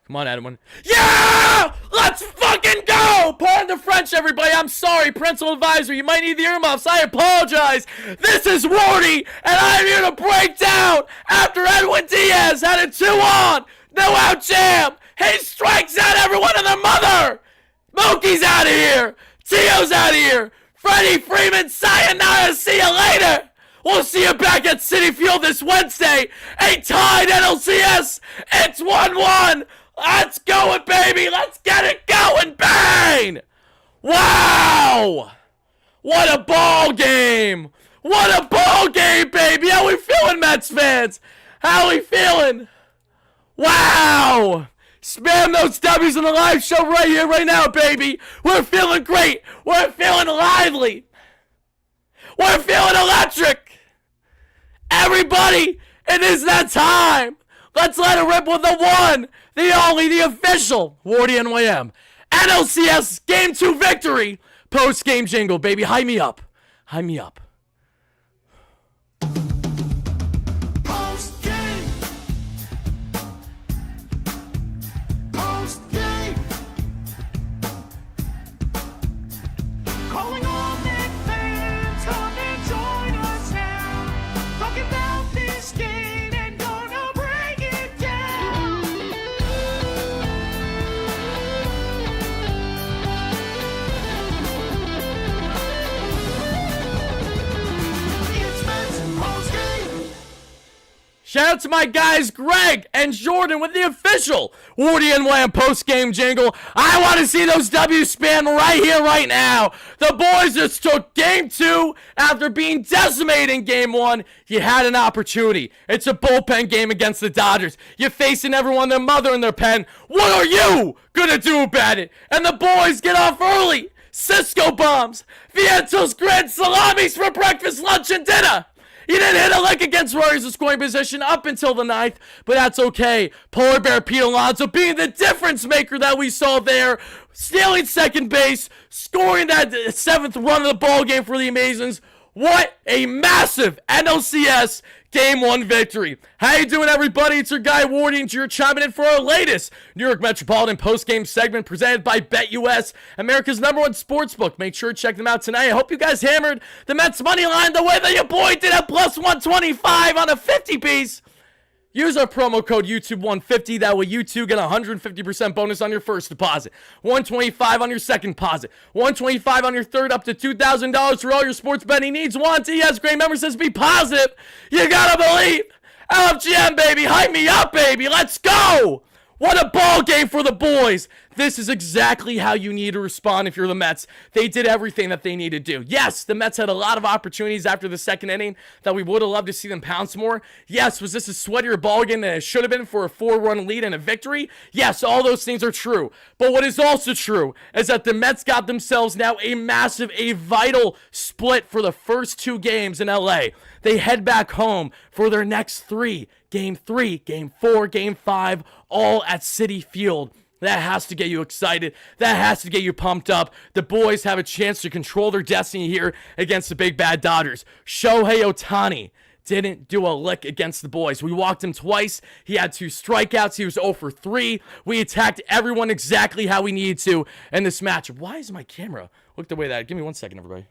Come on, Edwin. Yeah! Let's fucking go! Pardon the French, everybody. I'm sorry. Parental advisory. You might need the earmuffs. I apologize. This is Wardy, and I'm here to break down after Edwin Diaz had a 2-on. No out jam. He strikes out everyone and their mother. Mookie's out of here. Tio's out of here. Freddie Freeman, sayonara. See you later. We'll see you back at Citi Field this Wednesday. A tied NLCS. It's 1-1. Let's go it, baby. Let's get it going. Bang! Wow! What a ball game. What a ball game, baby. How we feeling, Mets fans? How we feeling? Wow! Spam those W's in the live show right here, right now, baby. We're feeling great. We're feeling lively. We're feeling electric. Everybody, it is that time. Let's let it rip with the one, the only, the official WardyNYM NLCS Game 2 victory. Post-game jingle, baby. Hype me up. Hype me up. Shout out to my guys Greg and Jordan with the official WardyNYM post-game jingle. I want to see those W's spam right here, right now. The boys just took Game 2 after being decimated in Game 1. You had an opportunity. It's a bullpen game against the Dodgers. You're facing everyone, their mother in their pen. What are you gonna do about it? And the boys get off early. Cisco bombs. Vientos grand salamis for breakfast, lunch, and dinner. He didn't hit a lick against Rory's scoring position up until the 9th, but that's okay. Polar Bear Pete Alonso being the difference maker that we saw there, stealing second base, scoring that 7th run of the ball game for the Amazons. What a massive NLCS Game 1 victory. How you doing, everybody? It's your guy, Wardy, and you're chiming in for our latest New York Metropolitan post-game segment presented by BetUs, America's #1 sportsbook. Make sure to check them out tonight. I hope you guys hammered the Mets money line the way that your boy did at plus 125 on a 50-piece. Use our promo code YouTube150. That way you too get a 150% bonus on your first deposit. $125 on your second deposit. $125 on your third, up to $2,000 for all your sports betting needs. Juan Diaz, great member, says be positive. You gotta believe. LFGM, baby. Hype me up, baby. Let's go. What a ball game for the boys. This is exactly how you need to respond if you're the Mets. They did everything that they needed to do. Yes, the Mets had a lot of opportunities after the second inning that we would have loved to see them pounce more. Yes, was this a sweatier ball game than it should have been for a 4-run lead and a victory? Yes, all those things are true. But what is also true is that the Mets got themselves now a massive, a vital split for the first 2 games in LA. They head back home for their next 3. Game 3, Game 4, Game 5, all at Citi Field. That has to get you excited. That has to get you pumped up. The boys have a chance to control their destiny here against the big bad Dodgers. Shohei Ohtani didn't do a lick against the boys. We walked him twice. He had 2 strikeouts. He was 0 for 3. We attacked everyone exactly how we needed to in this match. Why is my camera look the way that? Give me 1 second, everybody.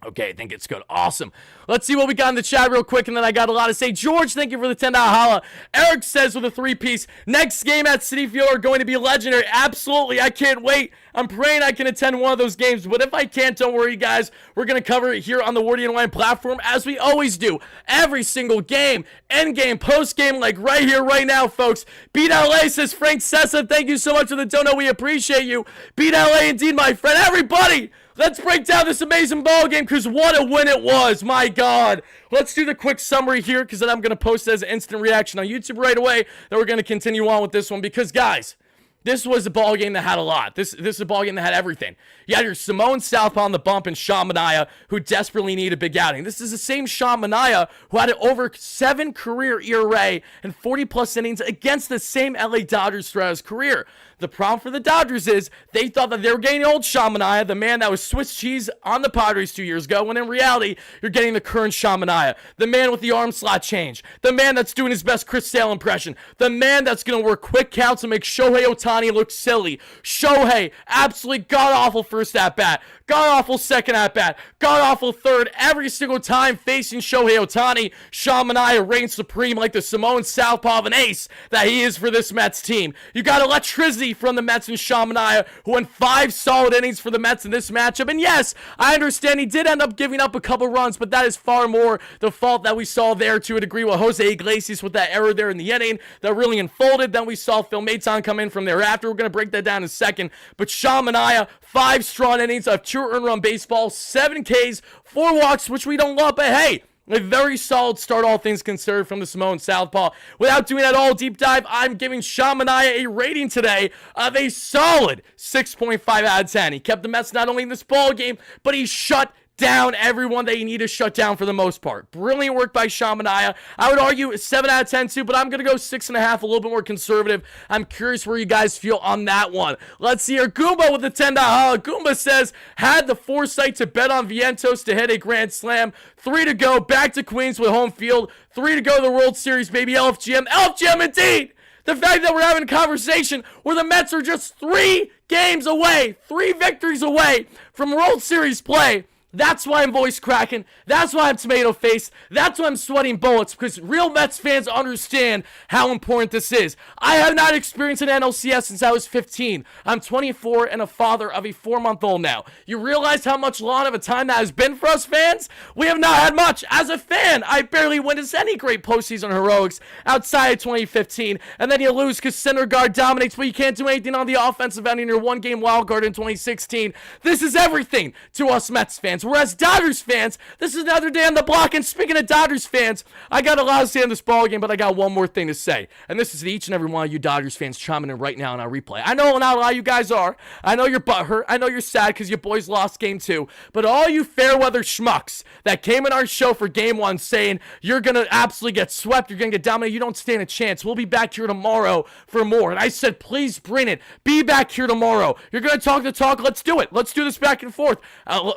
Okay, I think it's good. Awesome. Let's see what we got in the chat real quick, and then I got a lot to say. George, thank you for the $10 holla. Eric says with a 3-piece, next game at Citi Field are going to be legendary. Absolutely. I can't wait. I'm praying I can attend one of those games, but if I can't, don't worry, guys. We're going to cover it here on the WardyNYM platform, as we always do. Every single game, end game, post game, like right here, right now, folks. Beat LA, says Frank Sessa. Thank you so much for the dono. We appreciate you. Beat LA indeed, my friend. Everybody, let's break down this amazing ball game, because what a win it was. My God. Let's do the quick summary here, because then I'm going to post it as an instant reaction on YouTube right away. Then we're going to continue on with this one, because, guys, This was a ball game that had a lot. This is a ball game that had everything. You had your Samoan southpaw on the bump and Shawn Manaea, who desperately needed a big outing. This is the same Shawn Manaea who had an over 7 career ERA and 40-plus innings against the same LA Dodgers throughout his career. The problem for the Dodgers is they thought that they were getting old Shawn Manaea, the man that was Swiss cheese on the Padres 2 years ago, when in reality, you're getting the current Shawn Manaea, the man with the arm slot change, the man that's doing his best Chris Sale impression, the man that's going to work quick counts and make Shohei Ohtani look silly. Shohei, absolutely god-awful first at-bat, god-awful second at-bat, god-awful third, every single time facing Shohei Ohtani, Shawn Manaea reigns supreme like the Samoan southpaw of an ace that he is for this Mets team. You got electricity from the Mets and Shawn Manaea, who went 5 solid innings for the Mets in this matchup. And yes, I understand he did end up giving up a couple runs, but that is far more the fault that we saw there to a degree with Jose Iglesias with that error there in the inning that really unfolded. Then we saw Phil Maton come in from thereafter. We're going to break that down in a second. But Shawn Manaea, 5 strong innings of 2 earned run baseball, 7 Ks, 4 walks, which we don't love, but hey, a very solid start, all things considered, from the Samoan southpaw. Without doing that all deep dive, I'm giving Shawn Manaea a rating today of a solid 6.5 out of 10. He kept the Mets not only in this ball game, but he shut down everyone that you need to shut down for the most part. Brilliant work by Shawn Manaea. I would argue 7 out of 10 too, but I'm going to go 6.5, a little bit more conservative. I'm curious where you guys feel on that one. Let's see here. Goomba with the $10 holla. Goomba says, had the foresight to bet on Vientos to hit a grand slam. 3 to go. Back to Queens with home field. 3 to go to the World Series, baby. LFGM. LFGM indeed! The fact that we're having a conversation where the Mets are just 3 games away, 3 victories away from World Series play. That's why I'm voice cracking. That's why I'm tomato faced. That's why I'm sweating bullets, because real Mets fans understand how important this is. I have not experienced an NLCS since I was 15. I'm 24 and a father of a 4-month-old now. You realize how much long of a time that has been for us fans? We have not had much. As a fan, I barely witnessed any great postseason heroics outside of 2015, and then you lose because center guard dominates, but you can't do anything on the offensive end in your 1-game wild card in 2016. This is everything to us Mets fans. Whereas Dodgers fans, this is another day on the block. And speaking of Dodgers fans, I got a lot to say in this ball game, but I got one more thing to say. And this is to each and every one of you Dodgers fans chiming in right now on our replay. I know not a lot of you guys are. I know you're butthurt. I know you're sad because your boys lost game 2. But all you fair weather schmucks that came in our show for game 1 saying you're going to absolutely get swept, you're going to get dominated, you don't stand a chance. We'll be back here tomorrow for more. And I said, please bring it. Be back here tomorrow. You're going to talk the talk. Let's do it. Let's do this back and forth.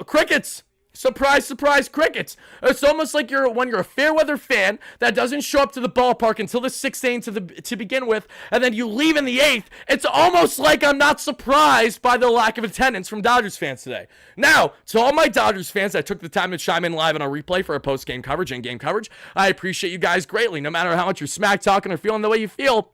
Crickets. Surprise, surprise, crickets. It's almost like when you're a fair weather fan that doesn't show up to the ballpark until the 6th inning to begin with, and then you leave in the 8th. It's almost like I'm not surprised by the lack of attendance from Dodgers fans today. Now, to all my Dodgers fans that took the time to chime in live on our replay for our post-game coverage and game coverage, I appreciate you guys greatly. No matter how much you're smack talking or feeling the way you feel,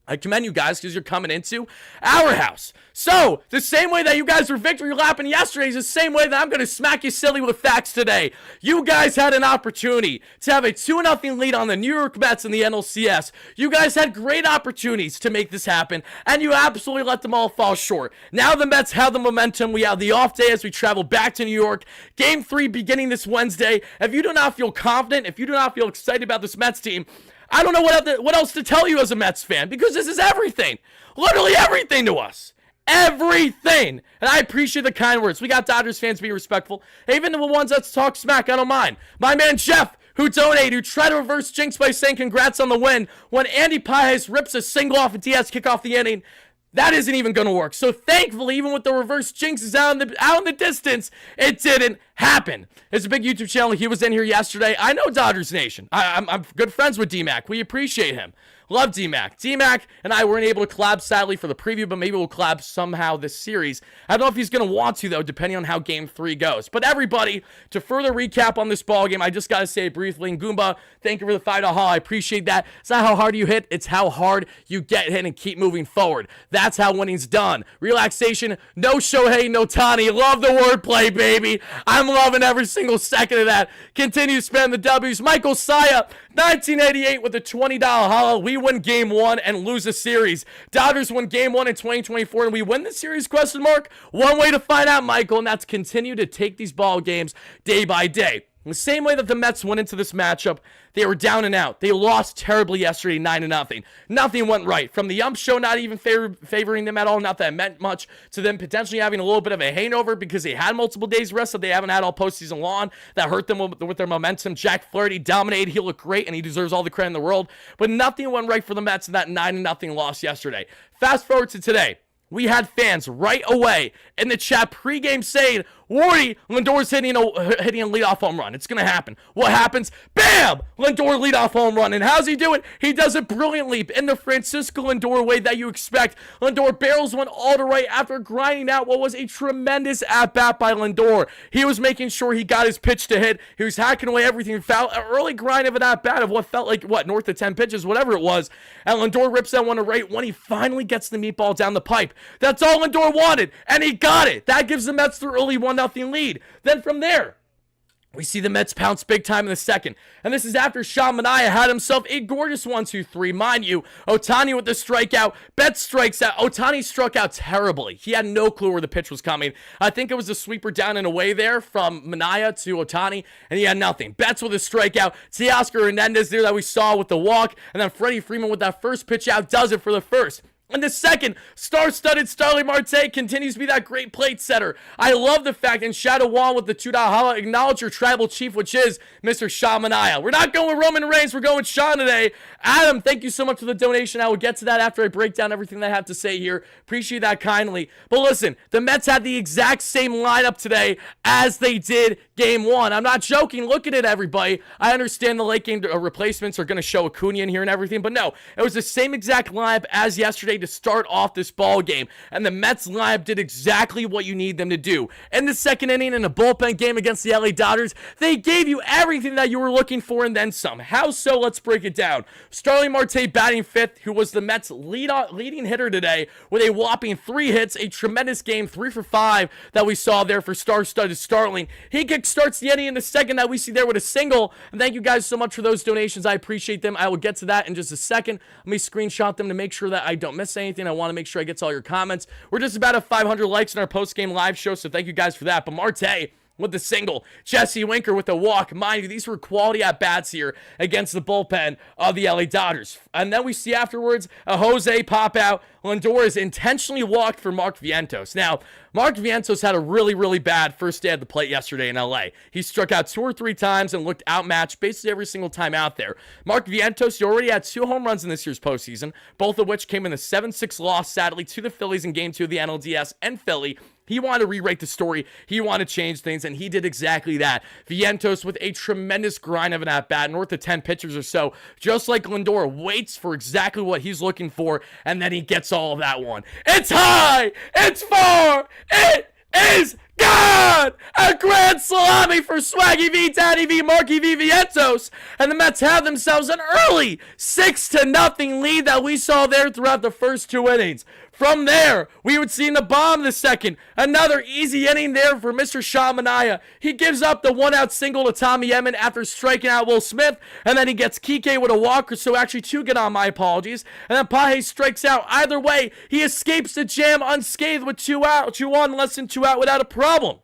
I commend you guys because you're coming into our house. So, the same way that you guys were victory lapping yesterday is the same way that I'm going to smack you silly with facts today. You guys had an opportunity to have a 2-0 lead on the New York Mets in the NLCS. You guys had great opportunities to make this happen, and you absolutely let them all fall short. Now the Mets have the momentum. We have the off day as we travel back to New York. Game 3 beginning this Wednesday. If you do not feel confident, if you do not feel excited about this Mets team, I don't know what else to tell you as a Mets fan, because this is everything. Literally everything to us. Everything. And I appreciate the kind words. We got Dodgers fans being respectful. Even the ones that talk smack, I don't mind. My man Jeff, who donated, who tried to reverse jinx by saying congrats on the win when Andy Paez rips a single off a Diaz kick off the inning. That isn't even going to work. So thankfully, even with the reverse jinxes out in the distance, it didn't happen. It's a big YouTube channel. He was in here yesterday. I know Dodgers Nation. I'm good friends with D-Mac. We appreciate him. Love D-Mac. D-Mac and I weren't able to collab, sadly, for the preview, but maybe we'll collab somehow this series. I don't know if he's going to want to, though, depending on how Game 3 goes. But everybody, to further recap on this ball game, I just got to say briefly, and Goomba, thank you for the $5 haul. I appreciate that. It's not how hard you hit. It's how hard you get hit and keep moving forward. That's how winning's done. Relaxation, no Shohei, no Tani. Love the wordplay, baby. I'm loving every single second of that. Continue to spend the W's. Michael Saya, 1988 with a $20 haul. We win game 1 and lose a series. Dodgers win game 1 in 2024 and we win the series, question mark? One way to find out, Michael, and that's continue to take these ball games day by day. The same way that the Mets went into this matchup, they were down and out. They lost terribly yesterday, 9-0. Nothing went right. From the ump show not even favoring them at all, not that it meant much to them potentially having a little bit of a hangover because they had multiple days rest that they haven't had all postseason long. That hurt them with their momentum. Jack Flaherty dominated. He looked great, and he deserves all the credit in the world. But nothing went right for the Mets in that 9-0 loss yesterday. Fast forward to today. We had fans right away in the chat pregame saying, Wardy, Lindor's hitting a leadoff home run. It's going to happen. What happens? Bam! Lindor leadoff home run. And how's he do it? He does it brilliantly in the Francisco Lindor way that you expect. Lindor barrels one all to right after grinding out what was a tremendous at-bat by Lindor. He was making sure he got his pitch to hit. He was hacking away everything. Foul, an early grind of an at-bat of what felt like, north of 10 pitches, whatever it was. And Lindor rips that one to right when he finally gets the meatball down the pipe. That's all Lindor wanted, and he got it. That gives the Mets the early 1-0 lead. Then from there, we see the Mets pounce big time in the second. And this is after Shawn Manaea had himself a gorgeous 1-2-3. Mind you, Ohtani with the strikeout. Betts strikes out. Ohtani struck out terribly. He had no clue where the pitch was coming. I think it was a sweeper down and away there from Manaea to Ohtani, and he had nothing. Betts with a strikeout. Teoscar Hernandez there that we saw with the walk. And then Freddie Freeman with that first pitch out does it for the first. And the second, star-studded Starling Marte continues to be that great plate setter. I love the fact, and Shadow Wall with the $2 holla, acknowledge your tribal chief, which is Mr. Shawn Manaea. We're not going with Roman Reigns, we're going with Shawn today. Adam, thank you so much for the donation. I will get to that after I break down everything that I have to say here. Appreciate that kindly. But listen, the Mets had the exact same lineup today as they did game one. I'm not joking. Look at it, everybody. I understand the late game replacements are going to show Acuna in here and everything, but no, it was the same exact lineup as yesterday to start off this ball game, and the Mets lineup did exactly what you need them to do. In the second inning in a bullpen game against the LA Dodgers, they gave you everything that you were looking for and then some. How so? Let's break it down. Starling Marte batting fifth, who was the Mets' leading hitter today with a whopping 3 hits, a tremendous game, 3 for 5 that we saw there for star-studded Starling. He kickstarts the inning in the second that we see there with a single, and thank you guys so much for those donations. I appreciate them. I will get to that in just a second. Let me screenshot them to make sure that I don't miss anything. I want to make sure I get to all your comments. We're just about at 500 likes in our post-game live show, so thank you guys for that. But Marte with the single, Jesse Winker with the walk. Mind you, these were quality at-bats here against the bullpen of the LA Dodgers. And then we see afterwards a Jose pop out. Lindor is intentionally walked for Mark Vientos. Now, Mark Vientos had a really, really bad first day at the plate yesterday in LA. He struck out 2 or 3 times and looked outmatched basically every single time out there. Mark Vientos, he already had 2 home runs in this year's postseason, both of which came in the 7-6 loss, sadly, to the Phillies in Game 2 of the NLDS and Philly. He wanted to rewrite the story. He wanted to change things, and he did exactly that. Vientos with a tremendous grind of an at-bat, north of 10 pitchers or so, just like Lindor, waits for exactly what he's looking for, and then he gets all of that one. It's high! It's far! It is gone! A grand salami for Swaggy V, Daddy V, Marky V, Vientos, and the Mets have themselves an early 6-0 lead that we saw there throughout the first 2 innings. From there, we would see in the bottom of the second, another easy inning there for Mr. Shawn Manaea. He gives up the 1-out single to Tommy Edman after striking out Will Smith, and then he gets Kike with a walk, so actually 2 get on, my apologies, and then Paje strikes out. Either way, he escapes the jam unscathed with 2 on, less than 2 out without a problem.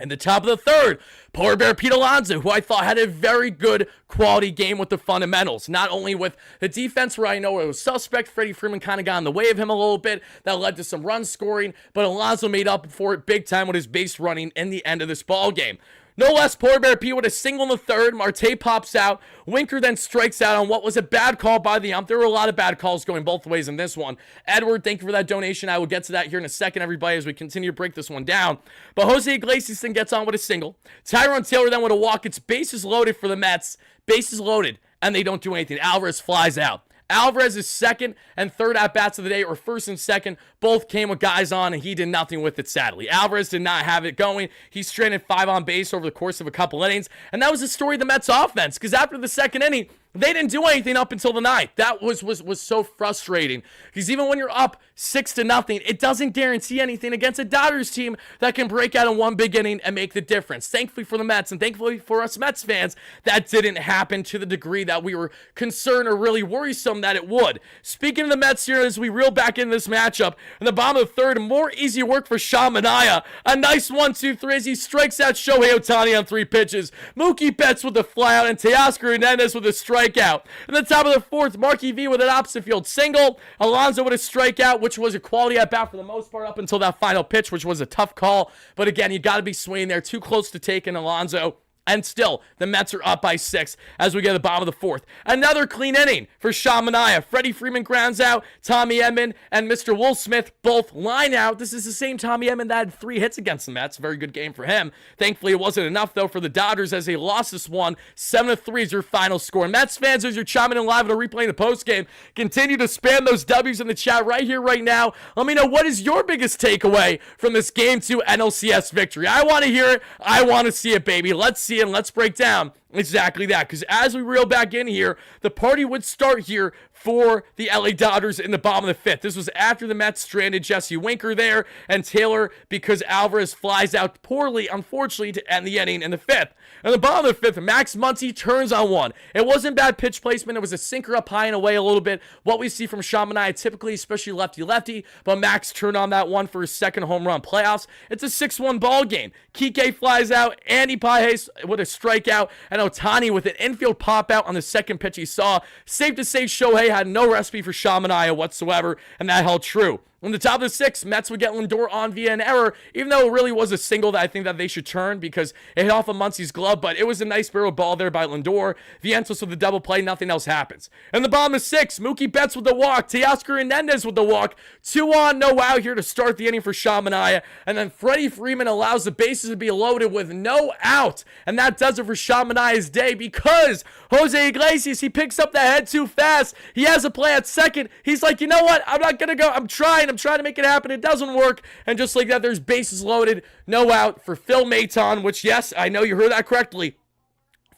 In the top of the third, Polar Bear Pete Alonso, who I thought had a very good quality game with the fundamentals. Not only with the defense, where I know it was suspect, Freddie Freeman kind of got in the way of him a little bit. That led to some run scoring, but Alonso made up for it big time with his base running in the end of this ball game. No less, Polar Bear Pete with a single in the third. Marte pops out. Winker then strikes out on what was a bad call by the ump. There were a lot of bad calls going both ways in this one. Edward, thank you for that donation. I will get to that here in a second, everybody, as we continue to break this one down. But Jose Iglesias then gets on with a single. Tyrone Taylor then with a walk. It's bases loaded for the Mets. Bases loaded, and they don't do anything. Alvarez flies out. Alvarez's second and third at-bats of the day, or first and second, both came with guys on, and he did nothing with it, sadly. Alvarez did not have it going. He stranded 5 on base over the course of a couple innings, and that was the story of the Mets offense, because after the second inning, They didn't do anything up until the ninth. That was so frustrating, because even when you're up 6-0, it doesn't guarantee anything against a Dodgers team that can break out in one big inning and make the difference. Thankfully for the Mets, and thankfully for us Mets fans, that didn't happen to the degree that we were concerned or really worrisome that it would. Speaking of the Mets here, as we reel back in this matchup, in the bottom of the third, more easy work for Shawn Manaea. A nice 1-2-3 as he strikes out Shohei Ohtani on 3 pitches. Mookie Betts with the flyout, and Teoscar Hernandez with a strikeout. In the top of the fourth, Marky V with an opposite field single. Alonso with a strikeout, which was a quality at bat for the most part up until that final pitch, which was a tough call. But again, you got to be swinging there. Too close to taking Alonso. And still, the Mets are up by 6 as we get to the bottom of the fourth. Another clean inning for Shawn Manaea. Freddie Freeman grounds out. Tommy Edman and Mr. Will Smith both line out. This is the same Tommy Edman that had 3 hits against the Mets. Very good game for him. Thankfully, it wasn't enough, though, for the Dodgers as they lost this one. 7-3 is your final score. Mets fans, as you're chiming in live and replaying the postgame, continue to spam those W's in the chat right here, right now. Let me know, what is your biggest takeaway from this Game 2 NLCS victory? I want to hear it. I want to see it, baby. Let's see it, and let's break down exactly that, because as we reel back in here, the party would start here for the LA Dodgers in the bottom of the 5th. This was after the Mets stranded Jesse Winker there and Taylor, because Alvarez flies out poorly, unfortunately, to end the inning in the 5th. In the bottom of the 5th, Max Muncy turns on one. It wasn't bad pitch placement. It was a sinker up high and away a little bit. What we see from Shawn Manaea typically, especially lefty-lefty, but Max turned on that one for his second home run playoffs. It's a 6-1 ball game. Kike flies out, Andy Pages with a strikeout, and Ohtani with an infield pop out on the second pitch he saw. Safe to say Shohei had no recipe for Shawn Manaea whatsoever, and that held true. In the top of the 6th, Mets would get Lindor on via an error, even though it really was a single that I think that they should turn because it hit off of Muncy's glove, but it was a nice barrel ball there by Lindor. Vientos with the double play, nothing else happens. In the bottom of 6th, Mookie Betts with the walk, Teoscar Hernandez with the walk, 2 on, no out here to start the inning for Shawn Manaea, and then Freddie Freeman allows the bases to be loaded with no out, and that does it for Shawn Manaea's day because Jose Iglesias, he picks up the head too fast. He has a play at second. He's like, you know what? I'm not going to go. I'm trying to make it happen. It doesn't work. And just like that, there's bases loaded. No out for Phil Maton, which, yes, I know you heard that correctly.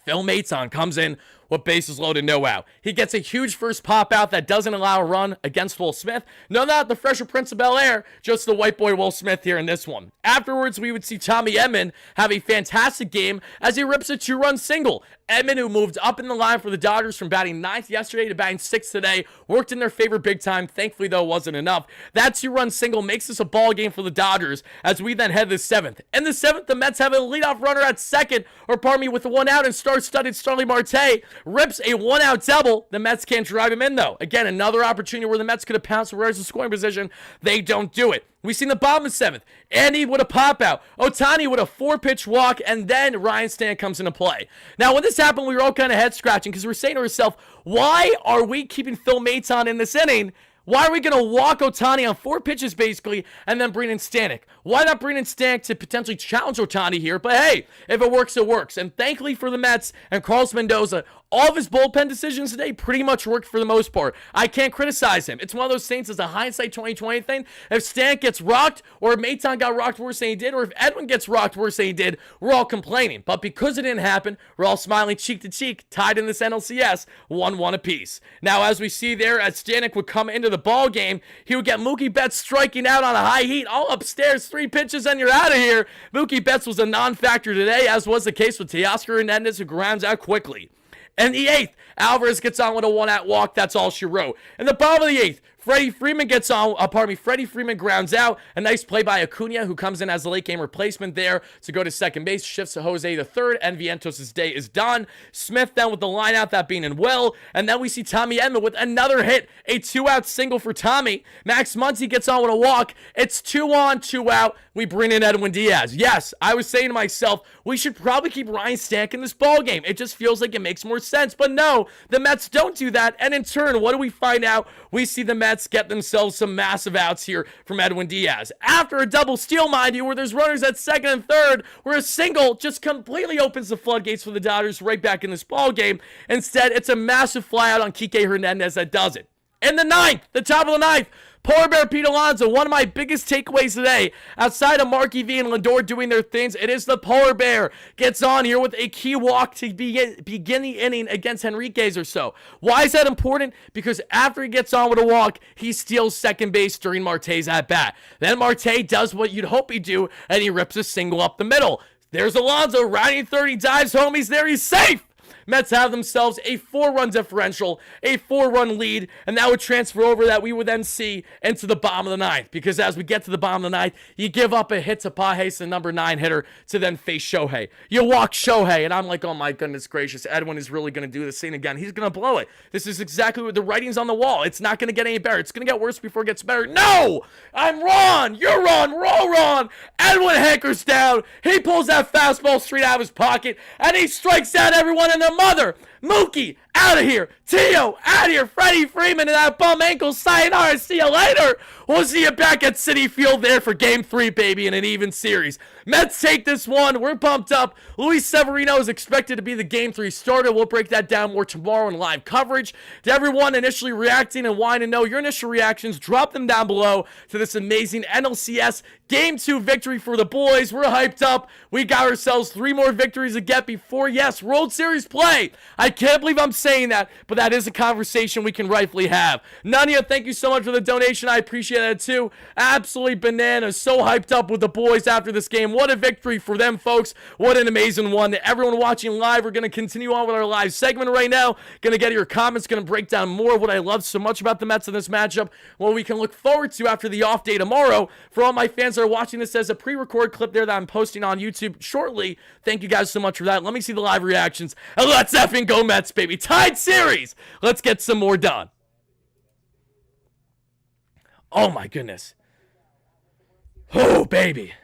Phil Maton comes in with bases loaded, no out. He gets a huge first pop out that doesn't allow a run against Will Smith. No, not the fresher Prince of Bel-Air, just the white boy Will Smith here in this one. Afterwards, we would see Tommy Edman have a fantastic game as he rips a 2-run single. Edman, who moved up in the line for the Dodgers from batting 9th yesterday to batting 6th today, worked in their favor big time. Thankfully, though, it wasn't enough. That 2-run single makes this a ball game for the Dodgers as we then head to the 7th. In the 7th, the Mets have a leadoff runner at second, with the 1 out, and star-studded Starling Marte rips a 1-out double. The Mets can't drive him in, though. Again, another opportunity where the Mets could have pounced for runners in scoring position. They don't do it. We see in the bottom of the 7th, Andy with a pop-out, Ohtani with a 4-pitch walk, and then Ryan Stanton comes into play. Now, when this happened, we were all kind of head-scratching because we're saying to ourselves, why are we keeping Phil Maton in this inning? Why are we going to walk Ohtani on 4 pitches, basically, and then bring in Stanek? Why not bring in Stanek to potentially challenge Ohtani here? But hey, if it works, it works. And thankfully for the Mets and Carlos Mendoza, all of his bullpen decisions today pretty much worked for the most part. I can't criticize him. It's one of those things, it's a hindsight 2020 thing. If Stanek gets rocked, or if Maton got rocked worse than he did, or if Edwin gets rocked worse than he did, we're all complaining. But because it didn't happen, we're all smiling cheek to cheek, tied in this NLCS, 1-1 apiece. Now, as we see there, as Stanek would come into the ball game, he would get Mookie Betts striking out on a high heat, all upstairs, 3 pitches, and you're out of here. Mookie Betts was a non-factor today, as was the case with Teoscar Hernandez, who grounds out quickly. In the 8th, Alvarez gets on with a 1-out walk. That's all she wrote. In the bottom of the 8th, Freddie Freeman Freddie Freeman grounds out. A nice play by Acuna, who comes in as the late game replacement there to go to second base, shifts to Jose the third, and Vientos' day is done. Smith then with the line out, that being in Will, and then we see Tommy Edman with another hit, a 2-out single for Tommy. Max Muncy gets on with a walk. It's 2 on, 2 out. We bring in Edwin Diaz. Yes, I was saying to myself, we should probably keep Ryan Stanton in this ball game. It just feels like it makes more sense, but no, the Mets don't do that, and in turn, what do we find out? We see the Mets get themselves some massive outs here from Edwin Diaz. After a double steal, mind you, where there's runners at second and third, where a single just completely opens the floodgates for the Dodgers right back in this ball game. Instead, it's a massive flyout on Kike Hernandez that does it. in the ninth, the top of the ninth. Polar Bear Pete Alonso, one of my biggest takeaways today, outside of Marky V and Lindor doing their things, it is the Polar Bear gets on here with a key walk to begin the inning against Henriquez or so. Why is that important? Because after he gets on with a walk, he steals second base during Marte's at-bat. Then Marte does what you'd hope he'd do, and he rips a single up the middle. There's Alonso, rounding third, he dives home, he's there, he's safe! Mets have themselves a 4-run differential, a 4-run lead, and that would transfer over that we would then see into the bottom of the ninth. Because as we get to the bottom of the ninth, you give up a hit to Pages, the number 9 hitter, to then face Shohei. You walk Shohei, and I'm like, oh my goodness gracious, Edwin is really going to do this thing again. He's going to blow it. This is exactly what the writing's on the wall. It's not going to get any better. It's going to get worse before it gets better. No! I'm wrong! You're wrong! We're all wrong! Edwin hankers down. He pulls that fastball straight out of his pocket, and he strikes out everyone in their mother. Mookie, out of here. Tio, out of here. Freddie Freeman and that bum ankle. Sayonara. See you later. We'll see you back at Citi Field there for Game 3, baby, in an even series. Mets take this one. We're pumped up. Luis Severino is expected to be the Game 3 starter. We'll break that down more tomorrow in live coverage. To everyone initially reacting and wanting to know your initial reactions, drop them down below to this amazing NLCS Game 2 victory for the boys. We're hyped up. We got ourselves 3 more victories to get before, yes, World Series play. I can't believe I'm saying that, but that is a conversation we can rightfully have. Nania, thank you so much for the donation. I appreciate that too. Absolutely bananas. So hyped up with the boys after this game. What a victory for them, folks. What an amazing one. To everyone watching live, we're going to continue on with our live segment right now. Going to get your comments. Going to break down more of what I love so much about the Mets in this matchup. What we can look forward to after the off day tomorrow. For all my fans that are watching this as a pre-record clip there that I'm posting on YouTube shortly, thank you guys so much for that. Let me see the live reactions. And let's effing go Mets, baby. Tied series. Let's get some more done. Oh my goodness. Oh, baby.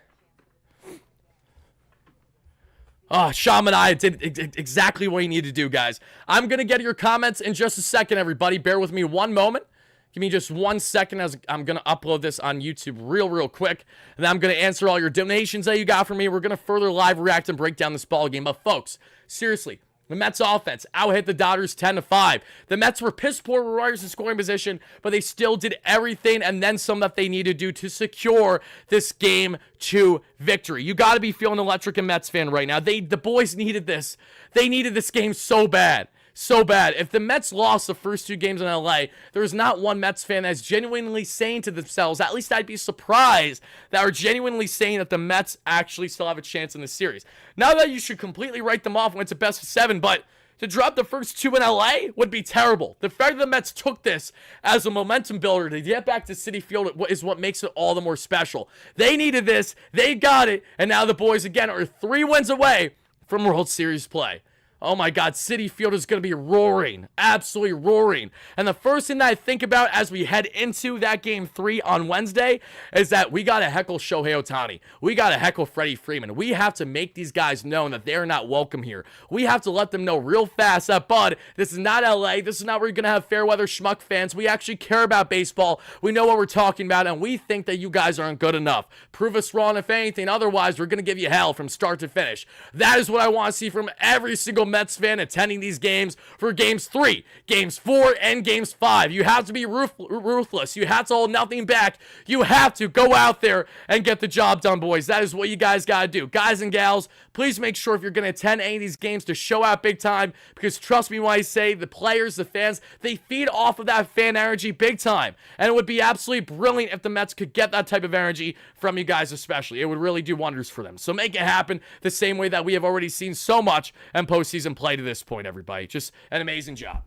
Oh, Shawn Manaea did exactly what he needed to do, guys. I'm going to get your comments in just a second, everybody. Bear with me one moment. Give me just 1 second as I'm going to upload this on YouTube real quick. And then I'm going to answer all your donations that you got from me. We're going to further live react and break down this ball game. But folks, seriously, the Mets offense out-hit the Dodgers 10-5. The Mets were piss poor with runners in scoring position, but they still did everything and then some that they needed to do to secure this Game 2 victory. You got to be feeling electric and Mets fan right now. The boys needed this. They needed this game so bad. So bad. If the Mets lost the first 2 games in LA, there's not one Mets fan that's genuinely saying to themselves, at least I'd be surprised, that are genuinely saying that the Mets actually still have a chance in this series. Now that you should completely write them off when it's a best of 7, but to drop the first 2 in LA would be terrible. The fact that the Mets took this as a momentum builder to get back to Citi Field is what makes it all the more special. They needed this, they got it, and now the boys again are 3 wins away from World Series play. Oh my God, Citi Field is going to be roaring, absolutely roaring. And the first thing that I think about as we head into that Game 3 on Wednesday is that we got to heckle Shohei Ohtani. We got to heckle Freddie Freeman. We have to make these guys know that they're not welcome here. We have to let them know real fast that, bud, this is not LA. This is not where you're going to have fair weather schmuck fans. We actually care about baseball. We know what we're talking about, and we think that you guys aren't good enough. Prove us wrong if anything. Otherwise, we're going to give you hell from start to finish. That is what I want to see from every single Mets fan attending these games for Games 3, Games 4, and Games 5. You have to be ruthless. You have to hold nothing back. You have to go out there and get the job done, boys. That is what you guys got to do. Guys and gals, please make sure if you're going to attend any of these games to show out big time, because trust me when I say the players, the fans, they feed off of that fan energy big time. And it would be absolutely brilliant if the Mets could get that type of energy from you guys especially. It would really do wonders for them. So make it happen the same way that we have already seen so much in postseason play to this point, everybody. Just an amazing job.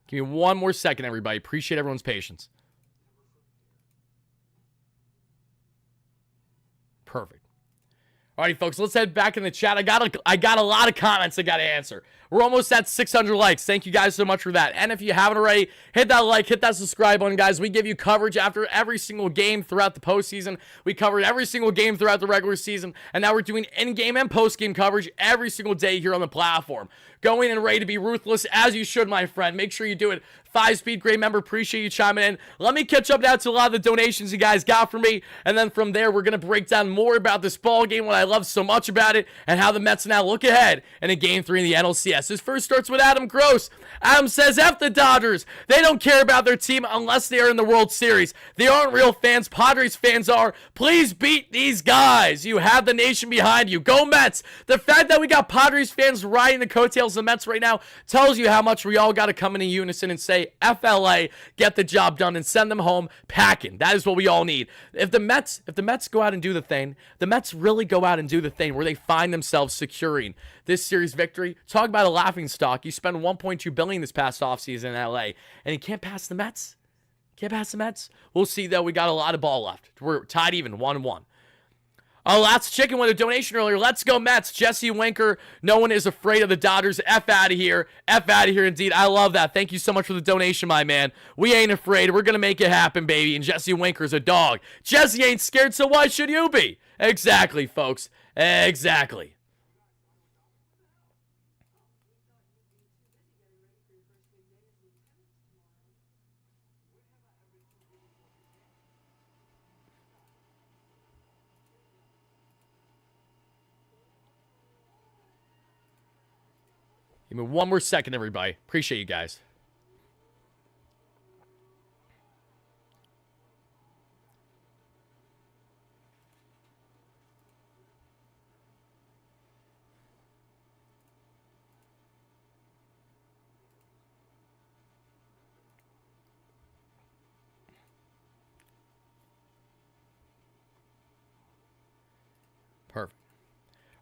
Give me one more second, everybody. Appreciate everyone's patience. Perfect. All right, folks, let's head back in the chat. I got a lot of comments I got to answer. We're almost at 600 likes. Thank you guys so much for that. And if you haven't already, hit that like, hit that subscribe button, guys. We give you coverage after every single game throughout the postseason. We covered every single game throughout the regular season. And now we're doing in-game and post-game coverage every single day here on the platform. Going and ready to be ruthless, as you should, my friend. Make sure you do it. 5-speed, great member. Appreciate you chiming in. Let me catch up now to a lot of the donations you guys got for me. And then from there, we're going to break down more about this ball game, what I love so much about it, and how the Mets now look ahead in a Game 3 in the NLCS. This first starts with Adam Gross. Adam says, F the Dodgers. They don't care about their team unless they are in the World Series. They aren't real fans. Padres fans are. Please beat these guys. You have the nation behind you. Go Mets. The fact that we got Padres fans riding the coattails of the Mets right now tells you how much we all got to come in unison and say, FLA, get the job done and send them home packing. That is what we all need. If the Mets go out and do the thing, the Mets really go out and do the thing where they find themselves securing this series victory. Talk about a laughing stock. You spend $1.2 billion this past offseason in LA, and you can't pass the Mets. Can't pass the Mets. We'll see, though. We got a lot of ball left. We're tied even, 1-1. Oh, Lots Chicken with a donation earlier. Let's go Mets. Jesse Winker. No one is afraid of the Dodgers. F out of here. F out of here indeed. I love that. Thank you so much for the donation, my man. We ain't afraid. We're going to make it happen, baby. And Jesse Winker's a dog. Jesse ain't scared, so why should you be? Exactly, folks. Exactly. Give me one more second, everybody. Appreciate you guys. Perfect.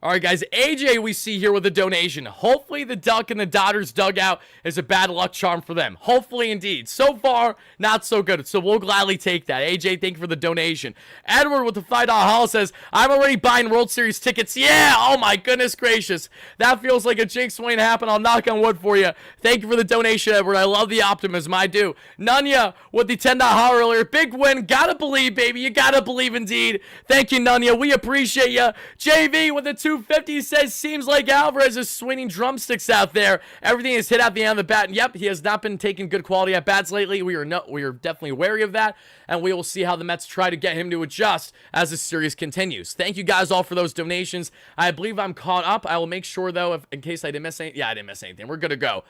All right, guys, AJ we see here with a donation. Hopefully the duck in the Dodgers dugout is a bad luck charm for them. Hopefully indeed. So far, not so good. So we'll gladly take that. AJ, thank you for the donation. Edward with the $5 haul says, I'm already buying World Series tickets. Yeah! Oh my goodness gracious. That feels like a jinx waiting to happen. I'll knock on wood for you. Thank you for the donation, Edward. I love the optimism. I do. Nunya with the $10 haul earlier. Big win. Gotta believe, baby. You gotta believe indeed. Thank you, Nunya. We appreciate you. JV with the 250 says, seems like Alvarez is swinging drumsticks out there. Everything is hit at the end of the bat. And yep, he has not been taking good quality at bats lately. We are definitely wary of that. And we will see how the Mets try to get him to adjust as the series continues. Thank you guys all for those donations. I believe I'm caught up. I will make sure, though, in case I didn't miss anything. Yeah, I didn't miss anything. We're good to go.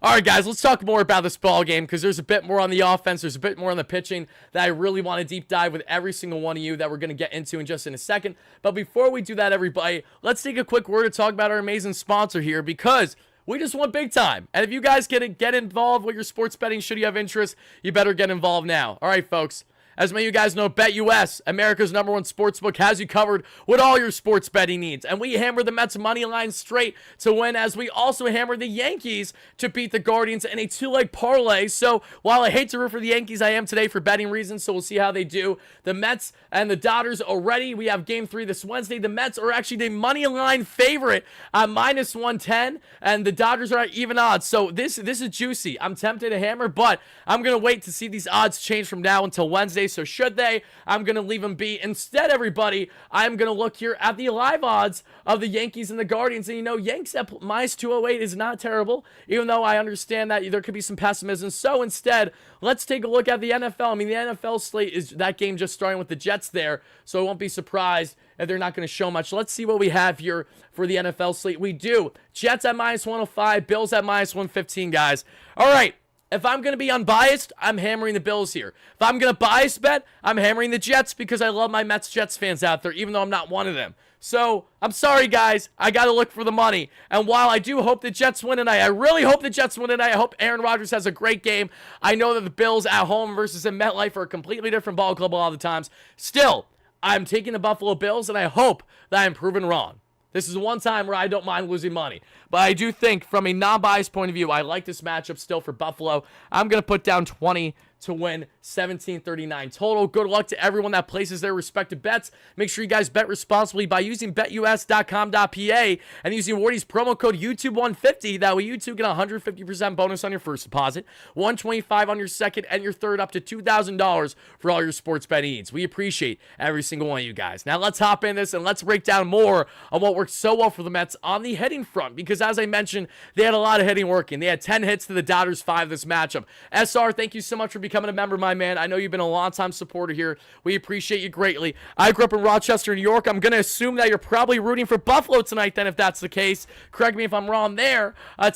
All right, guys, let's talk more about this ball game because there's a bit more on the offense. There's a bit more on the pitching that I really want to deep dive with every single one of you that we're going to get into in just in a second. But before we do that, everybody, let's take a quick word to talk about our amazing sponsor here because we just won big time. And if you guys get involved with your sports betting, should you have interest, you better get involved now. All right, folks. As many of you guys know, BetUs, America's #1 sportsbook, has you covered with all your sports betting needs. And we hammer the Mets money line straight to win, as we also hammer the Yankees to beat the Guardians in a 2-leg parlay. So while I hate to root for the Yankees, I am today for betting reasons, so we'll see how they do. The Mets and the Dodgers already. We have Game 3 this Wednesday. The Mets are actually the money line favorite at -110, and the Dodgers are at even odds. So this is juicy. I'm tempted to hammer, but I'm going to wait to see these odds change from now until Wednesday. So should they, I'm going to leave them be. Instead, everybody, I'm going to look here at the live odds of the Yankees and the Guardians. And, you know, Yanks at -208 is not terrible, even though I understand that there could be some pessimism. So instead, let's take a look at the NFL. I mean, the NFL slate is that game just starting with the Jets there, so I won't be surprised if they're not going to show much. Let's see what we have here for the NFL slate. We do. Jets at -105, Bills at -115, guys. All right. If I'm going to be unbiased, I'm hammering the Bills here. If I'm going to bias bet, I'm hammering the Jets because I love my Mets-Jets fans out there, even though I'm not one of them. So, I'm sorry, guys. I got to look for the money. And while I do hope the Jets win tonight, I really hope the Jets win tonight. I hope Aaron Rodgers has a great game. I know that the Bills at home versus in MetLife are a completely different ball club a lot of the times. Still, I'm taking the Buffalo Bills, and I hope that I'm proven wrong. This is one time where I don't mind losing money. But I do think, from a non-biased point of view, I like this matchup still for Buffalo. I'm going to put down 20 to win 17-39 total. Good luck to everyone that places their respective bets. Make sure you guys bet responsibly by using betus.com.pa and using Wardy's promo code YouTube150. That way you too get a 150% bonus on your first deposit, $125 on your second, and your third, up to $2,000 for all your sports betting needs. We appreciate every single one of you guys. Now let's hop in this and let's break down more on what worked so well for the Mets on the hitting front, because as I mentioned, they had a lot of hitting working. They had 10 hits to the Dodgers 5 this matchup. SR, thank you so much for becoming a member, my man. I know you've been a long-time supporter here. We appreciate you greatly. I grew up in Rochester, New York. I'm going to assume that you're probably rooting for Buffalo tonight then, if that's the case. Correct me if I'm wrong there. I'm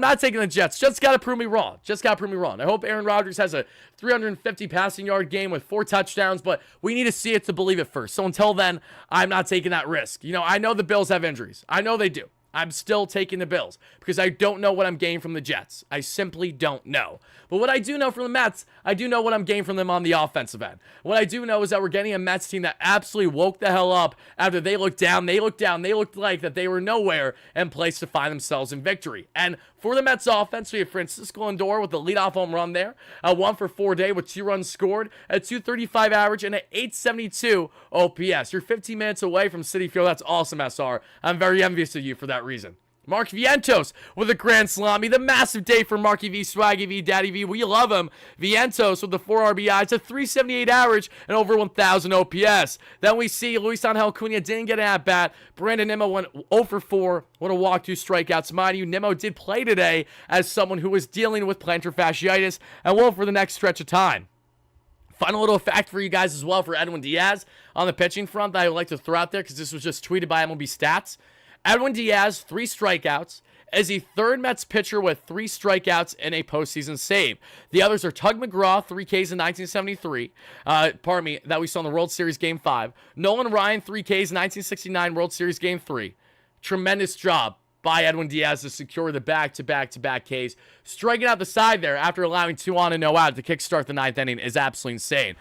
not taking the Jets. Just got to prove me wrong. I hope Aaron Rodgers has a 350 passing yard game with 4 touchdowns, but we need to see it to believe it first. So until then, I'm not taking that risk. I know the Bills have injuries. I know they do. I'm still taking the Bills because I don't know what I'm getting from the Jets. I simply don't know. But what I do know from the Mets, I do know what I'm getting from them on the offensive end. What I do know is that we're getting a Mets team that absolutely woke the hell up after they looked down. They looked like that they were nowhere and placed to find themselves in victory. And for the Mets offense, we have Francisco Lindor with the leadoff home run there. A 1-for-4 day with 2 runs scored, a 235 average, and an 872 OPS. You're 15 minutes away from Citi Field. That's awesome, SR. I'm very envious of you for that reason. Mark Vientos with a grand salami. The massive day for Marky V, Swaggy V, Daddy V. We love him. Vientos with the 4 RBIs, a 378 average, and over 1,000 OPS. Then we see Luis Angel Cunha didn't get an at-bat. Brandon Nimmo went 0-for-4. What a walk, 2 strikeouts. Mind you, Nimmo did play today as someone who was dealing with plantar fasciitis and will for the next stretch of time. Final little fact for you guys as well for Edwin Diaz on the pitching front that I would like to throw out there, because this was just tweeted by MLB Stats. Edwin Diaz, 3 strikeouts, is the third Mets pitcher with 3 strikeouts in a postseason save. The others are Tug McGraw, 3 Ks in 1973, that we saw in the World Series Game 5. Nolan Ryan, 3 Ks, 1969 World Series Game 3. Tremendous job by Edwin Diaz to secure the back-to-back-to-back Ks. Striking out the side there after allowing 2 on and no out to kickstart the 9th inning is absolutely insane.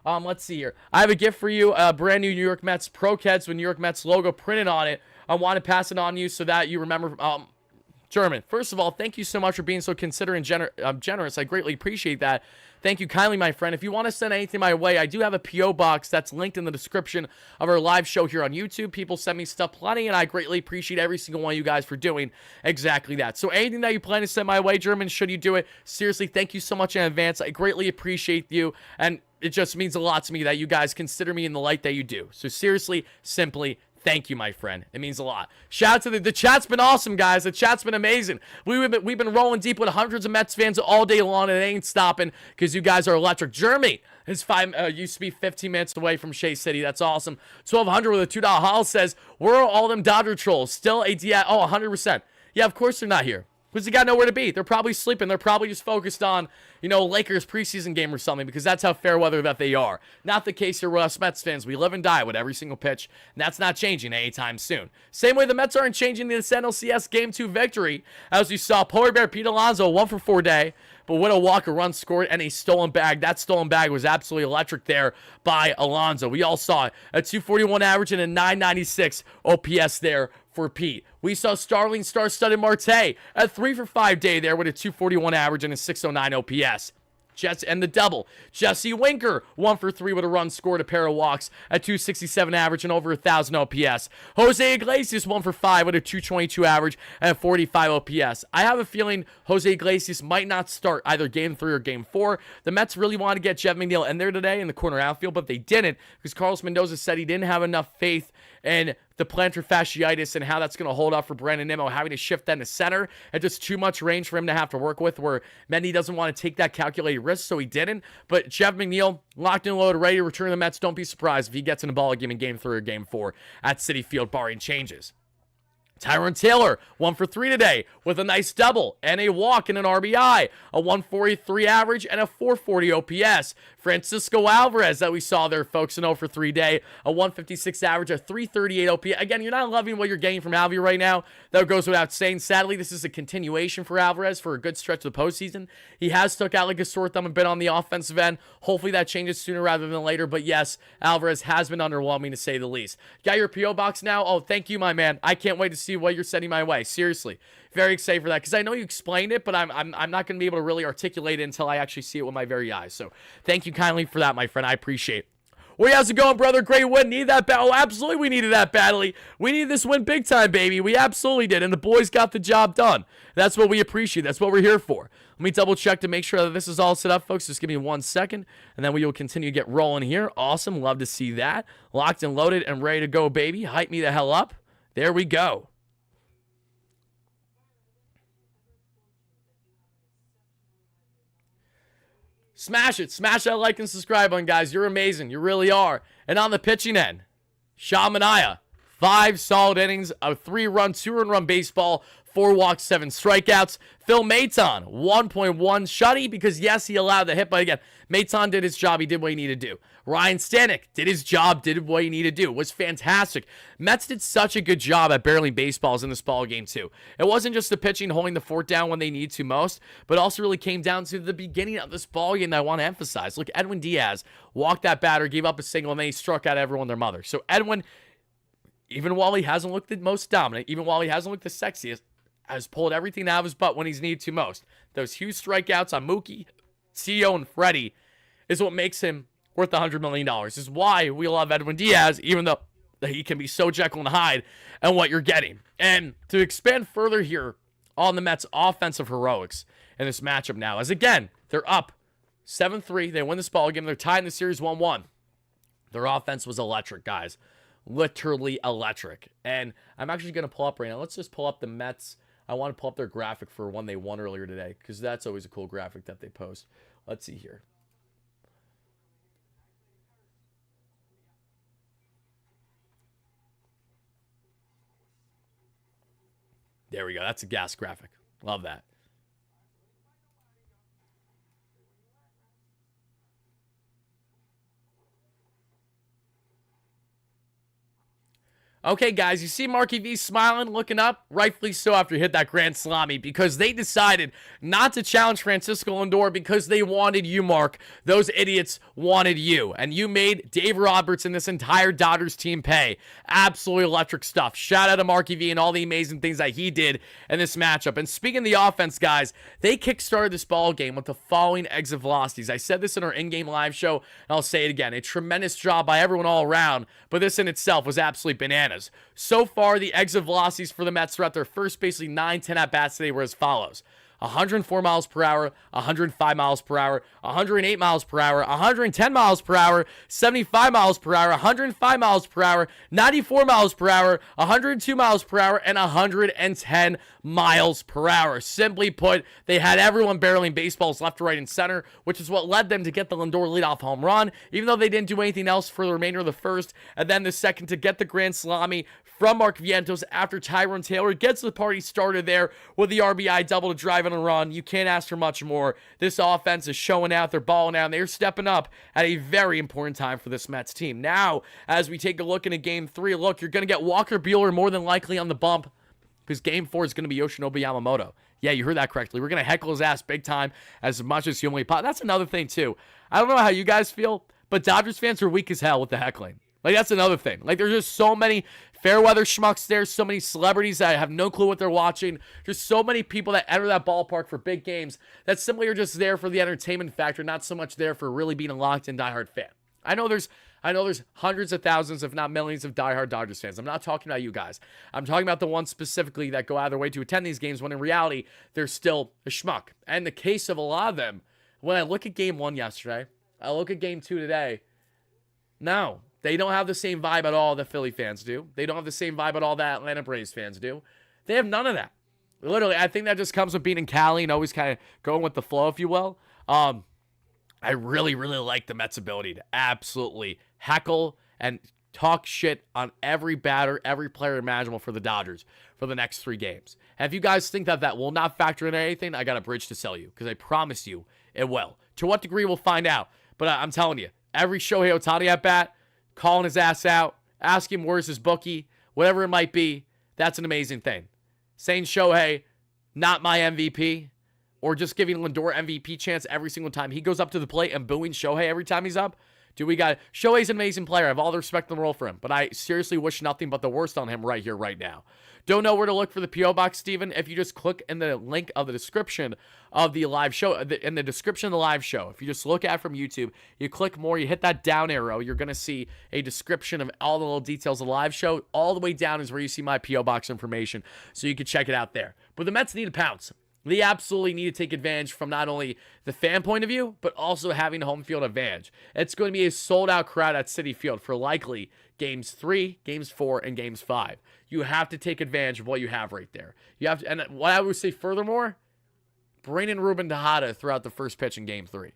Let's see here. I have a gift for you, a brand new New York Mets Pro Keds with New York Mets logo printed on it. I want to pass it on to you so that you remember. German, first of all, thank you so much for being so considerate and generous. I greatly appreciate that. Thank you kindly, my friend. If you want to send anything my way, I do have a P.O. box that's linked in the description of our live show here on YouTube. People send me stuff plenty, and I greatly appreciate every single one of you guys for doing exactly that. So anything that you plan to send my way, German, should you do it, seriously, thank you so much in advance. I greatly appreciate you, and it just means a lot to me that you guys consider me in the light that you do. So seriously, simply, thank you, my friend. It means a lot. Shout out to the chat's been awesome, guys. The chat's been amazing. We've been rolling deep with hundreds of Mets fans all day long, and it ain't stopping because you guys are electric. Jeremy is used to be 15 minutes away from Shea City. That's awesome. 1200 with a $2 haul says, where are all them Dodger trolls? Still a DI? Oh, 100%. Yeah, of course they're not here. Because they got nowhere to be. They're probably sleeping. They're probably just focused on, Lakers preseason game or something, because that's how fair weather that they are. Not the case here with us Mets fans. We live and die with every single pitch, and that's not changing anytime soon. Same way the Mets aren't changing this NLCS Game 2 victory. As we saw, Polar Bear Pete Alonso, 1-for-4 day, but with a walk, a run scored, and a stolen bag. That stolen bag was absolutely electric there by Alonso. We all saw it. A 241 average and a 996 OPS there for Pete. We saw Starling star-studded Marte, a 3-for-5 day there with a 241 average and a 609 OPS. Jets and the double. Jesse Winker, 1-for-3 with a run scored, a pair of walks, a 267 average and over 1,000 OPS. Jose Iglesias, 1-for-5 with a 222 average and a 45 OPS. I have a feeling Jose Iglesias might not start either Game 3 or Game 4. The Mets really wanted to get Jeff McNeil in there today in the corner outfield, but they didn't because Carlos Mendoza said he didn't have enough faith in the plantar fasciitis and how that's going to hold up for Brandon Nimmo, having to shift then to center at just too much range for him to have to work with, where Mendy doesn't want to take that calculated risk, so he didn't. But Jeff McNeil, locked and loaded, ready to return to the Mets. Don't be surprised if he gets in a ball game in Game 3 or Game 4 at Citi Field, barring changes. Tyrone Taylor, 1 for 3 today with a nice double and a walk and an RBI, a 143 average and a 440 OPS. Francisco Alvarez that we saw there, folks, an 0 for 3 day, a 156 average, a 338 OPS. Again, you're not loving what you're getting from Alvi right now. That goes without saying. Sadly, this is a continuation for Alvarez for a good stretch of the postseason. He has stuck out like a sore thumb a bit on the offensive end. Hopefully that changes sooner rather than later. But yes, Alvarez has been underwhelming to say the least. Got your P.O. box now? Oh, thank you, my man. I can't wait to see what you're sending my way. Seriously. Very excited for that because I know you explained it, but I'm not going to be able to really articulate it until I actually see it with my very eyes. So thank you kindly for that, my friend. I appreciate it. Well, how's it going, brother? Great win. Need that battle? Oh, absolutely, we needed that badly. We needed this win big time, baby. We absolutely did, and the boys got the job done. That's what we appreciate. That's what we're here for. Let me double check to make sure that this is all set up, folks. Just give me 1 second, and then we will continue to get rolling here. Awesome. Love to see that. Locked and loaded and ready to go, baby. Hype me the hell up. There we go. Smash it. Smash that like and subscribe button, guys. You're amazing. You really are. And on the pitching end, Shawn Manaea, 5 solid innings, a 3-run, 2-run baseball, 4 walks, 7 strikeouts. Phil Maton, 1.1 shutty because, yes, he allowed the hit. But again, Maton did his job. He did what he needed to do. Ryan Stanek did his job, did what he needed to do. Was fantastic. Mets did such a good job at barreling baseballs in this ball game, too. It wasn't just the pitching holding the fort down when they need to most, but also really came down to the beginning of this ball game that I want to emphasize. Look, Edwin Diaz walked that batter, gave up a single, and then he struck out everyone their mother. So Edwin, even while he hasn't looked the most dominant, even while he hasn't looked the sexiest, has pulled everything out of his butt when he's needed to most. Those huge strikeouts on Mookie, CEO, and Freddie is what makes him worth $100 million. This is why we love Edwin Diaz, even though he can be so Jekyll and Hyde and what you're getting. And to expand further here on the Mets' offensive heroics in this matchup now, as again, they're up 7-3. They win this ball game. They're tied in the series 1-1. Their offense was electric, guys. Literally electric. And I'm actually going to pull up right now. Let's just pull up the Mets. I want to pull up their graphic for when they won earlier today, because that's always a cool graphic that they post. Let's see here. There we go. That's a gas graphic. Love that. Okay, guys, you see Marky V smiling, looking up? Rightfully so after he hit that grand salami because they decided not to challenge Francisco Lindor because they wanted you, Mark. Those idiots wanted you, and you made Dave Roberts and this entire Dodgers team pay. Absolutely electric stuff. Shout out to Marky V and all the amazing things that he did in this matchup. And speaking of the offense, guys, they kickstarted this ball game with the following exit velocities. I said this in our in-game live show, and I'll say it again. A tremendous job by everyone all around, but this in itself was absolutely bananas. So far, the exit velocities for the Mets throughout their first basically 9-10 at-bats today were as follows. 104 miles per hour, 105 miles per hour, 108 miles per hour, 110 miles per hour, 75 miles per hour, 105 miles per hour, 94 miles per hour, 102 miles per hour, and 110 miles per hour. Simply put, they had everyone barreling baseballs left, right, and center, which is what led them to get the Lindor leadoff home run, even though they didn't do anything else for the remainder of the first, and then the second to get the grand salami from Mark Vientos after Tyrone Taylor gets the party started there with the RBI double to drive in a run. You can't ask for much more. This offense is showing out. They're balling out. And they're stepping up at a very important time for this Mets team. Now, as we take a look into Game 3, look, you're going to get Walker Buehler more than likely on the bump because Game 4 is going to be Yoshinobu Yamamoto. Yeah, you heard that correctly. We're going to heckle his ass big time as much as humanly possible. That's another thing, too. I don't know how you guys feel, but Dodgers fans are weak as hell with the heckling. Like, that's another thing. Like, there's just so many fair-weather schmucks there, so many celebrities that have no clue what they're watching. Just so many people that enter that ballpark for big games that simply are just there for the entertainment factor, not so much there for really being a locked-in diehard fan. I know there's hundreds of thousands, if not millions, of diehard Dodgers fans. I'm not talking about you guys. I'm talking about the ones specifically that go out of their way to attend these games when in reality, they're still a schmuck. And in the case of a lot of them, when I look at Game 1 yesterday, I look at Game 2 today, no. They don't have the same vibe at all that Philly fans do. They don't have the same vibe at all that Atlanta Braves fans do. They have none of that. Literally, I think that just comes with being in Cali and always kind of going with the flow, if you will. I really, really like the Mets' ability to absolutely heckle and talk shit on every batter, every player imaginable for the Dodgers for the next 3 games. And if you guys think that that will not factor in anything, I got a bridge to sell you, because I promise you it will. To what degree, we'll find out. But I'm telling you, every Shohei Ohtani at bat, calling his ass out, asking him where's his bookie, whatever it might be, that's an amazing thing. Saying Shohei, not my MVP, or just giving Lindor MVP chance every single time he goes up to the plate and booing Shohei every time he's up. Dude, Shohei's an amazing player. I have all the respect in the world for him, but I seriously wish nothing but the worst on him right here, right now. Don't know where to look for the P.O. Box, Steven. If you just click in the link of the description of the live show, in the description of the live show, if you just look at it from YouTube, you click more, you hit that down arrow, you're going to see a description of all the little details of the live show. All the way down is where you see my P.O. Box information, so you can check it out there. But the Mets need to pounce. They absolutely need to take advantage from not only the fan point of view, but also having home field advantage. It's going to be a sold-out crowd at Citi Field for likely Games 3, Games 4, and Games 5. You have to take advantage of what you have right there. You have to, and what I would say furthermore, bring in Ruben Tejada throughout the first pitch in Game 3.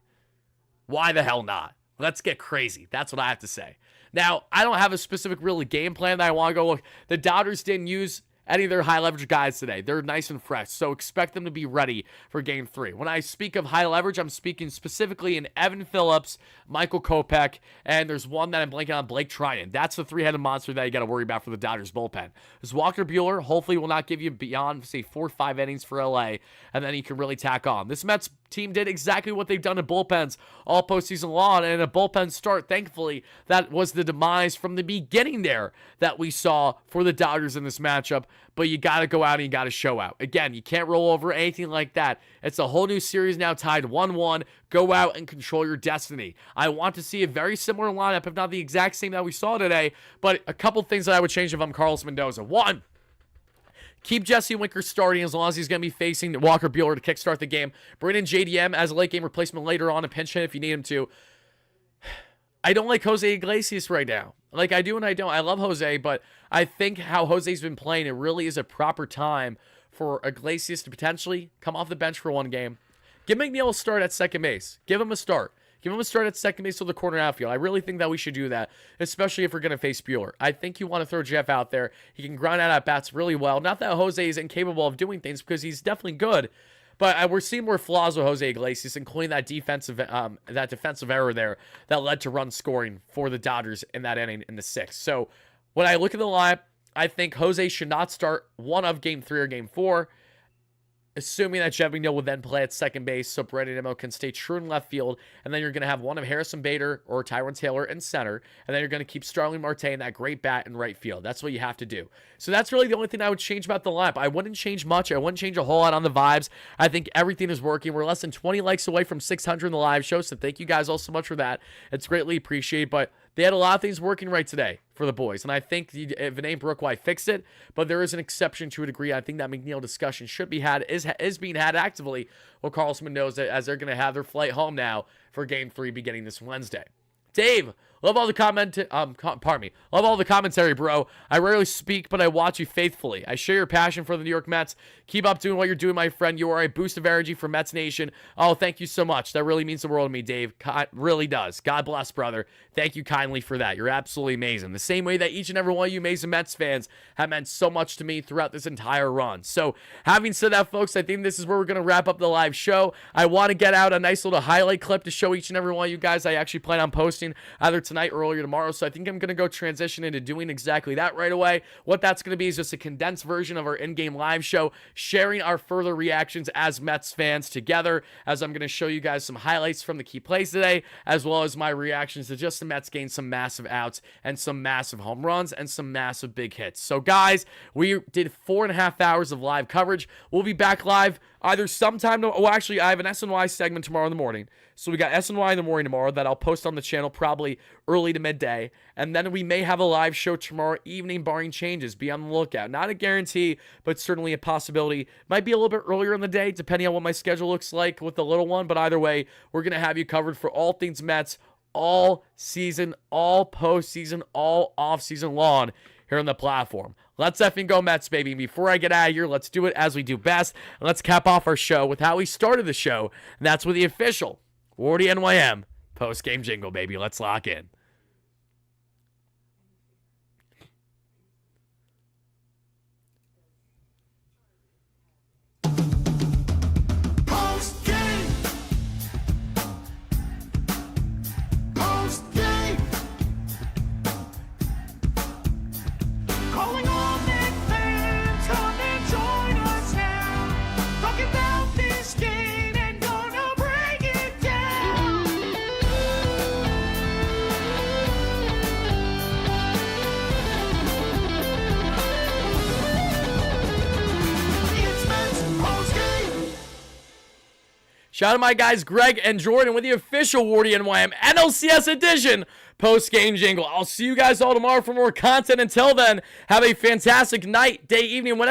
Why the hell not? Let's get crazy. That's what I have to say. Now, I don't have a specific really game plan that I want to go look. The Dodgers didn't use any of their high leverage guys today. They're nice and fresh, so expect them to be ready for Game 3. When I speak of high leverage, I'm speaking specifically in Evan Phillips, Michael Kopech, and there's one that I'm blanking on, Blake Trinan. That's the 3-headed monster that you got to worry about for the Dodgers bullpen. This Walker Buehler hopefully will not give you beyond, say, 4 or 5 innings for LA, and then you can really tack on. This Mets team did exactly what they've done in bullpens all postseason long, and a bullpen start, thankfully, that was the demise from the beginning there that we saw for the Dodgers in this matchup. But you got to go out and you got to show out. Again, you can't roll over anything like that. It's a whole new series now tied 1-1. Go out and control your destiny. I want to see a very similar lineup, if not the exact same that we saw today, but a couple things that I would change if I'm Carlos Mendoza. One, keep Jesse Winker starting as long as he's going to be facing Walker Buehler to kickstart the game. Bring in JDM as a late game replacement later on, a pinch hit if you need him to. I don't like Jose Iglesias right now. Like, I do and I don't. I love Jose, but I think how Jose's been playing, it really is a proper time for Iglesias to potentially come off the bench for one game. Give McNeil a start at second base. Give him a start. Give him a start at second base to the corner outfield. I really think that we should do that, especially if we're going to face Buehler. I think you want to throw Jeff out there. He can grind out at bats really well. Not that Jose is incapable of doing things, because he's definitely good. But we're seeing more flaws with Jose Iglesias, including that defensive error there that led to run scoring for the Dodgers in that inning in the 6th. So when I look at the lineup, I think Jose should not start one of Game 3 or Game 4, assuming that Jeff McNeil will then play at second base so Brandon Nimmo can stay true in left field, and then you're going to have one of Harrison Bader or Tyrone Taylor in center, and then you're going to keep Starling Marte in that great bat in right field. That's what you have to do. So that's really the only thing I would change about the lineup. I wouldn't change much. I wouldn't change a whole lot on the vibes. I think everything is working. We're less than 20 likes away from 600 in the live show, so thank you guys all so much for that. It's greatly appreciated, but they had a lot of things working right today for the boys, and I think Vinay Brookwhite fixed it, but there is an exception to a degree. I think that McNeil discussion should be had, is being had actively with Carlos Mendoza, as they're going to have their flight home now for Game 3 beginning this Wednesday. Dave, love all the love all the commentary, bro. I rarely speak, but I watch you faithfully. I share your passion for the New York Mets. Keep up doing what you're doing, my friend. You are a boost of energy for Mets Nation. Oh, thank you so much. That really means the world to me, Dave. Really does. God bless, brother. Thank you kindly for that. You're absolutely amazing. The same way that each and every one of you amazing Mets fans have meant so much to me throughout this entire run. So, having said that, folks, I think this is where we're going to wrap up the live show. I want to get out a nice little highlight clip to show each and every one of you guys. I actually plan on posting either tonight or earlier tomorrow, so I think I'm going to go transition into doing exactly that right away. What that's going to be is just a condensed version of our in-game live show, sharing our further reactions as Mets fans together, as I'm going to show you guys some highlights from the key plays today, as well as my reactions to just the Mets gain some massive outs and some massive home runs and some massive big hits. So guys, we did 4.5 hours of live coverage. We'll be back live either sometime, actually I have an SNY segment tomorrow in the morning. So we got SNY in the morning tomorrow that I'll post on the channel probably early to midday. And then we may have a live show tomorrow evening, barring changes. Be on the lookout. Not a guarantee, but certainly a possibility. Might be a little bit earlier in the day, depending on what my schedule looks like with the little one. But either way, we're going to have you covered for all things Mets, all season, all postseason, all offseason long here on the platform. Let's effing go Mets, baby. Before I get out of here, let's do it as we do best. And let's cap off our show with how we started the show. And that's with the official WardyNYM post-game jingle, baby. Let's lock in. Shout out to my guys Greg and Jordan with the official WardyNYM NLCS edition post-game jingle. I'll see you guys all tomorrow for more content. Until then, have a fantastic night, day, evening, whenever